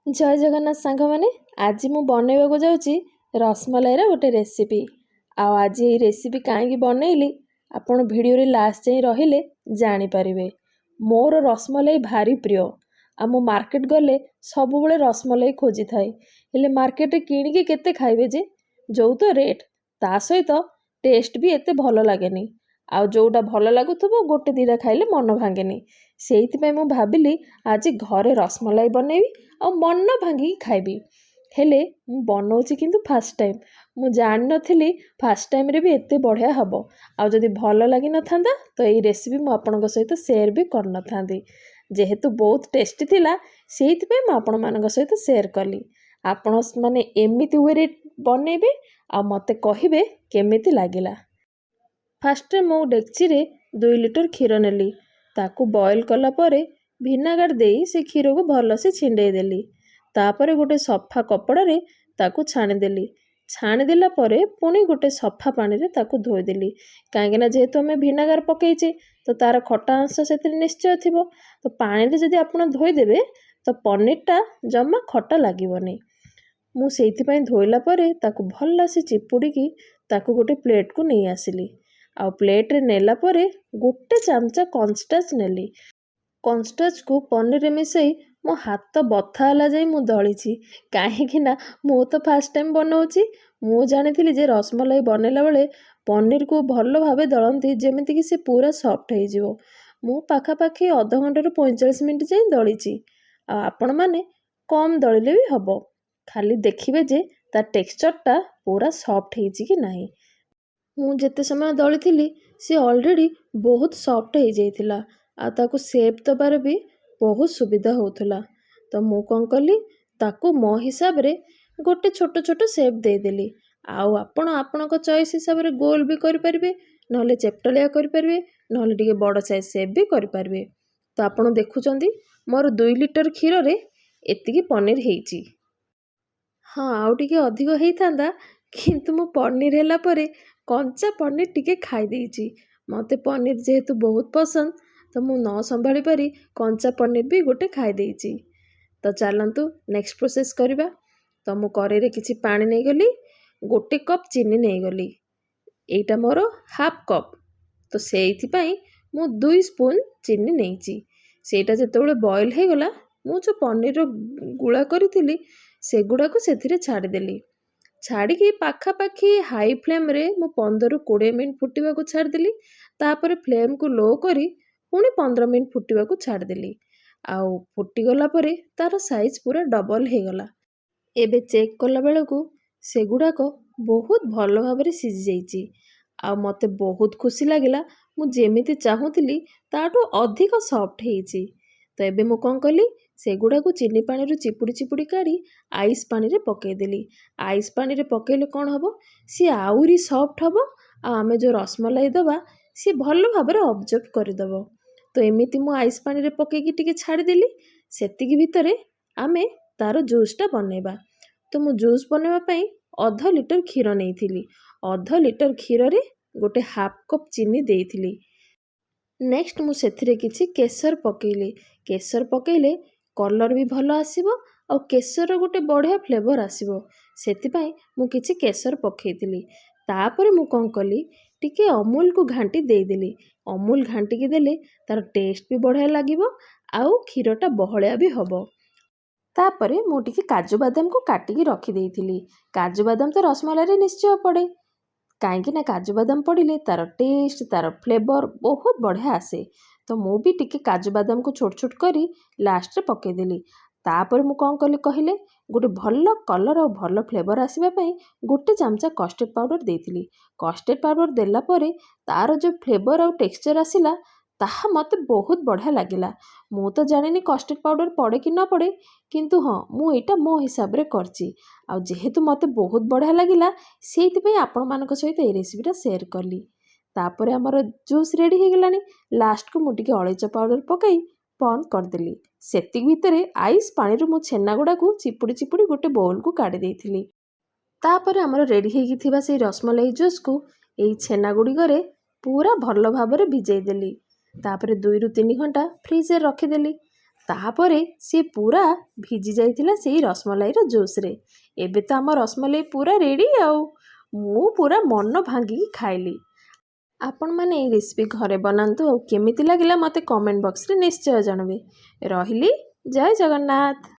जय जगन्नाथ सांग मैंने आज मु बनइबा जाऊँगी रसमलाई गोटे रेसिपी। आज ये रेसिपी कहीं बनइली आपण भिडियो लास्ट जाए रहिले जानीपारे। मोर रसमलाई भारी प्रिय आ मु मार्केट गले सब बड़े रसमलाई खोजी थाए हेले मार्केट किणिकी केते खाइबे जे जो तो रेट ता सहित टेस्ट भी एते भल लगेनी। आ जोटा भल लगुथबो गोटे दिटा खाइले मन भांगेनी। सेइथिपई मु भाबिली आज घरे रसमलाई बनइबी आ मन भांगी खाइबी। हेले मु बनाउछि किंतु फास्ट टाइम मु जान नथिली फास्ट टाइम रे भी एते बढ़िया हबो। आ जदि भल लागि नथांदा तो एई रेसिपी मु आपनक सहित शेयर भी कर नथांदी। जेहेतु बहुत टेस्टी थिला सेइथिपई मु आपन मानक सहित शेयर कली। आपण माने एमिति वे बनइबे आ मते कहिबे केमिति लागिला। फास्ट मु डेक्ची रे 2 लिटर क्षीर नेली ताकू बॉयल कला परे भिनेगार देई से क्षीर को भल से छिंडे देली। तापरे गोटे सफा कपड़ा रे ताकू छाणी देली। छाणी देला परे पुणी गोटे सफा पानी रे ताकू धोई देली काहेकि जेहेतु हमें भिनेगार पकईचे तो तार खटा अंश से निश्चय थिबो। तो पानी रे जदि आपण धोई देबे तो पनीरटा जम्मा खटा लागिबनी। मु सेइथिपई धोइला परे ताकू भल से चिपुड़ी ताकू गोटे प्लेट को नहीं आसिली। आ प्लेट रे नेला परे गोटे चमचा कॉर्नस्टार्च नेली। कॉर्नस्टार्च को पनीर रे मिसई मो हाथ बथा हला जाई मु दळीची काहेकि ना मु तो फास्ट टाइम बनाउची। मु जानिथिली जे रसमलाई बनेला बेले पनीर को भल भाबे दळंती जेमिति कि से पूरा सॉफ्ट हो जिवो। मु पाखापाखि आधा घंटा रु 45 मिनिट जाई दळीची। आ आपण माने कम दळिले भी हबो खाली देखिबे जे ता टेक्सचरटा पूरा सॉफ्ट हेची कि नाही। मु जेते समय दळीथिली से ऑलरेडी बहुत सॉफ्ट हो जाइथिला आ ताकू शेप दबार भी बहुत सुविधा होउथला। तो मु कौन कली ताकू मो हिसाब रे गोटे छोट छोट शेप दे देली। आउ आपण आपणक चॉइस हिसाब रे गोल भी करि परिबे नहले चेप्टलिया करि परिबे नहले टिके बड़ साइज शेप भी करि परिबे। तो आपण देखुचंदी मोर 2 लिटर क्षीर रे एतिकी पनीर हेची। हाँ आउ टिके अधिक हेइथांदा किंतु मु पनीर हेला परे कंचा पनीर टिके खाई देइची। मते पनीर जेहेतु बहुत पसंद तो मु न संभाली पारी कंचा पनीर भी गोटे खाई देइची। तो चलंतु नेक्स्ट प्रोसेस करिबा। तो मु करेरे किछि पानी नै गली गोटे कप चीनी नै गली एटा मोर हाफ कप। तो सेइथि पई मु 2 स्पून चीनी नैची। सेटा जेतेबेले बॉयल हे गला मु जो पनीर रो गुळा करिथिली से गुडा को सेथिरे छाडी देली। छाड़ी की पाखा पाखी हाई फ्लेम रे मु 15 रु 20 मिनिट फुटिबा को छाडी देली। तापर फ्लेम को लो करी पुणी 15 मिनिट फुटिबा को छाडी देली। आउ फुटी गला परे तार साइज पूरा डबल हे गला। एबे चेक कला बेलको सेगुडा को बहुत भल भाबरे सिझी जाइची। आ मते बहुत खुशी लागिला मु जेमिति चाहूतिली ताटो अधिक सॉफ्ट हेची। तो एबे मु कोन कली सेगुडा को चीनी पानी रो चिपुड़ी चिपुड़ी काढ़ी आइस पानी रे पकेई देली। आइस पानी रे पकेइले कोन हबो सी आउरी सॉफ्ट हबो आ आमे जो रसमलाई दबा सी भल भाबरे ऑब्जर्व करि दबो। तो एमिति मु आइस पानी रे पकेई टिके छाडी देली। सेतिकी भितरे आमे तारो जूसटा बनेबा। तो मु जूस बनेबा पई आधा लिटर क्षीर नेइथिली। आधा लिटर क्षीर रे गोटे हाफ कप चीनी देइथिली। नेक्स्ट मु सेथिरे किछि केसर पकेइली। केसर पकेइले कलर भी भल आसीबो और केसर गोटे बढ़िया फ्लेवर आसीबो सेति पई मु किछि केसर पकेइथिली। तापरे मु कोन कली टिके अमूल को घांटी दे देली। अमूल घांटी की देले तार टेस्ट भी बढ़िया लागिबो आउ क्षीरटा बहळिया भी हबो। तापरे मु टिके काजू बादाम को काटिकी रखी देइथिली। काजू बादाम तो रसमलाई रे निश्चय पड़े काहेकि ना काजू बादाम पड़िले तार टेस्ट तार फ्लेवर बहुत बढ़िया आसे। तो मु भी टिके काजू बादाम को छोट छोट करी लास्ट रे पकेई देली। तापर मु कोन कली कहिले गोटे भल कलर और भल फ्लेवर आसीबा पई गोटे चमचा कस्टर्ड पाउडर देइथिली। कस्टर्ड पाउडर देला परे तार जो फ्लेवर और टेक्सचर आसिला ताहा मते बहुत बढ़िया लागिला। मु तो जानिनी कस्टर्ड पाउडर पड़े कि न पड़े किंतु हाँ मु एटा मो हिसाब रे करची। आ जेहेतु मते बहुत बढ़िया लागिला सेइथि पई आपण मानक सहित ए रेसिपीटा शेयर कली। तापरे हमर जूस रेडी हे गेलानी। लास्ट को मु टिके अळैच पाउडर पकाई बंद कर देली। सेतिक भितरे आइस पानी रो मु छेना गुडा को चिपुड़ी चिपुड़ी गोटे बाउल को काढी देइथिली। तापरे हमर रेडी हेगी थिबा से रसमलाई जूस को एई छेना गुडी करे पूरा भल भाबरे भिजै देली। तापरे 2 रु 3 घंटा फ्रिज रे रखी देली। ତାପରେ ସିଏ ପୁରା ଭିଜି ଯାଇଥିଲା ସେଇ ରସମଲାଇର ଜୁସ୍ରେ। ଏବେ ତ ଆମ ରସମଲାଇ ପୁରା ରେଡ଼ି ଆଉ। ମୁଁ ପୁରା ମନ ଭାଙ୍ଗିକି ଖାଇଲି। ଆପଣମାନେ ଏଇ ରେସିପି ଘରେ ବନାନ୍ତୁ ଆଉ କେମିତି ଲାଗିଲା ମୋତେ କମେଣ୍ଟ ବକ୍ସରେ ନିଶ୍ଚୟ ଜଣାଇବେ। ରହିଲି, ଜୟ ଜଗନ୍ନାଥ।